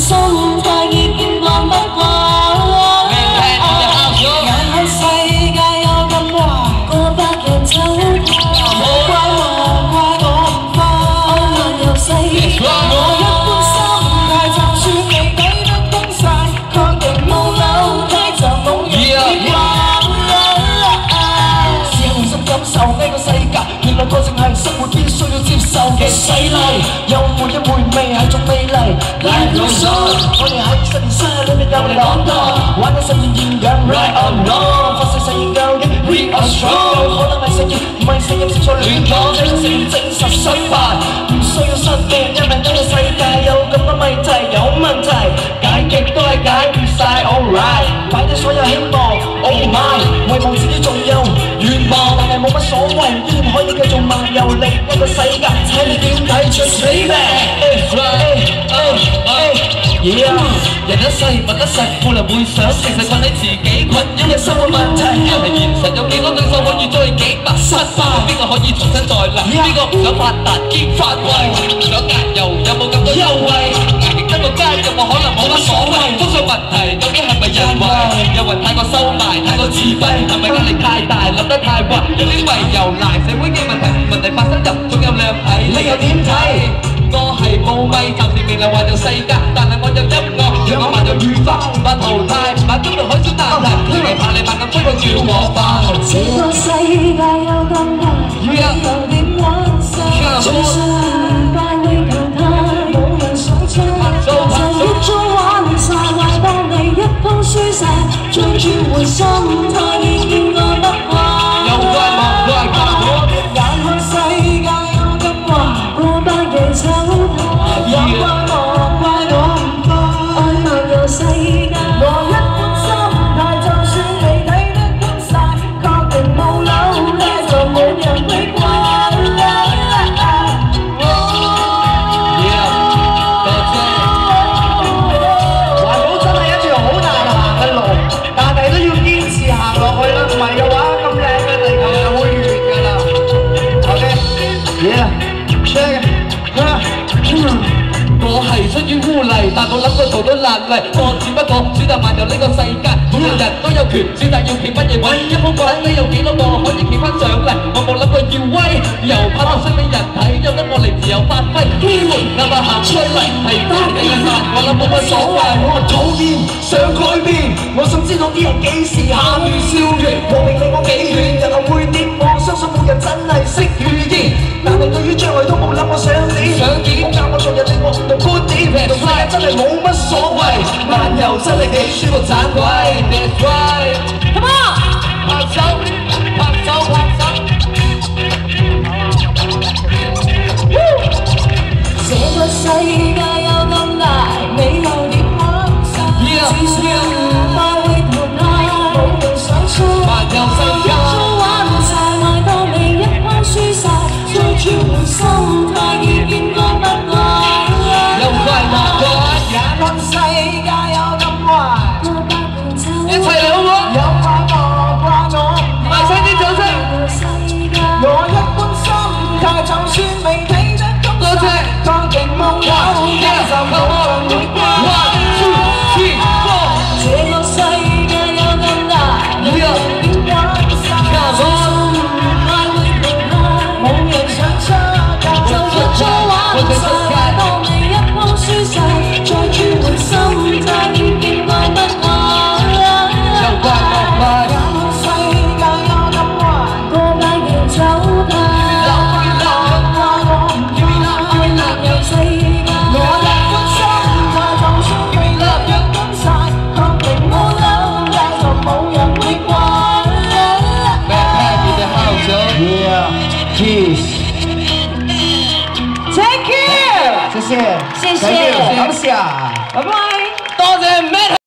心態已見慣不慣。眼看世界有咁壞，過百日走過，無怪我唔快，愛漫遊世界。我一般心態就算未睇得通晒，確定冇樓梯就冇人會掛。試用心感受呢個世界，原來過程係生活必須要接受嘅洗禮，有每一回味係種美麗。Life goes on， 我哋喺實驗室裏面有嚟講多，玩緊實驗現象 right or wrong， 發射實驗究竟 weak or strong， 可能係實驗唔係實驗，實在亂講，呢個實驗證實失敗，唔需要失眠，因為呢個世界有咁多謎題，有問題解極都係解唔晒 alright， 擺低所有希望 oh my， 遺忘自己仲有願望，但係冇乜所謂，依然可以繼續漫遊另一個世界，睇你點睇 just baby。Yeah， 人一世物一世，冇人會想其實困喺自己困擾嘅生活問題。因為現實有幾多對手可以追幾百失敗，邊個可以重新再嚟？邊個唔想發達兼發圍？唔想捱油有冇咁多優惠？捱極得個街有冇可能冇乜所謂？風水問題究竟係咪人為？有人太過收埋，太過自閉，係咪壓力太大，諗得太壞？有啲為由賴社會嘅問題，問題發生入總有兩睇，你又點睇？我係冇咪，暫時未能環遊世界，但係我有音樂，讓我漫遊愉快，唔怕淘汰，唔怕今日海鮮難題，因為怕你慢咁飛過照我吧。這個世界有咁大，你又點玩晒？最想快會淘汰，冇人想猜，就一早玩晒，壞當你一鋪輸晒，再轉換心態已見過不慣。有怪莫怪怪我，眼看世界有咁壞，過百夜走。有怪莫怪我唔快，愛漫遊世界。我一般心態就算未睇得通晒，確定冇樓梯就冇人會掛。多謝。環保真係一條好難行嘅路，但係都要堅持行落去啦，唔係嘅話咁靚嘅地球就會完㗎啦。OK，yeah，check。我係出於污泥，但冇諗過做到爛泥。我只不過選擇漫遊呢個世界，每個人都有權選擇要企乜嘢位。一鋪講你有幾多個可以企翻上嚟？我冇諗過要威，又拍到衰俾人睇，有得我嚟自由發揮。機會啱啱行出嚟，係單你嘅飯，我諗冇乜所謂。我討厭想改變，我想知道啲人幾時下雨消完，和平離我幾遠，日後會點？我相信冇人真係識預言，但係對於將來都冇諗過想點。我教我做人令我唔同觀點，同世界真係冇乜所謂，漫遊真係幾舒服盞鬼。That's right，Come on， 拍手拍手拍手。這個世界有咁大，你又點玩晒？只想快會淘汰，冇人想錯。漫遊世界，一早玩晒，壞到你一鋪輸晒，再轉換心態已見過不慣。有怪莫怪，眼看世界有咁壞，一齊嚟好唔好？有怪莫怪我，大聲啲掌聲！我一般心態就算未睇得通晒，確定冇有就冇人會掛。這個世界有咁大，你又點玩晒？我唔快會淘汰，冇人想差價，就一早玩晒。當你一鋪輸晒，再轉換心態已見過不慣。有怪莫怪，眼看世界有咁壞，過百年走太。有怪莫怪我唔要愛漫遊世界。我一般心態就算未立約崩晒，確定冇樓梯就冇人會掛。Backpack in the house, yeah，peace。Take care。謝謝，謝謝，感謝，拜拜，多謝。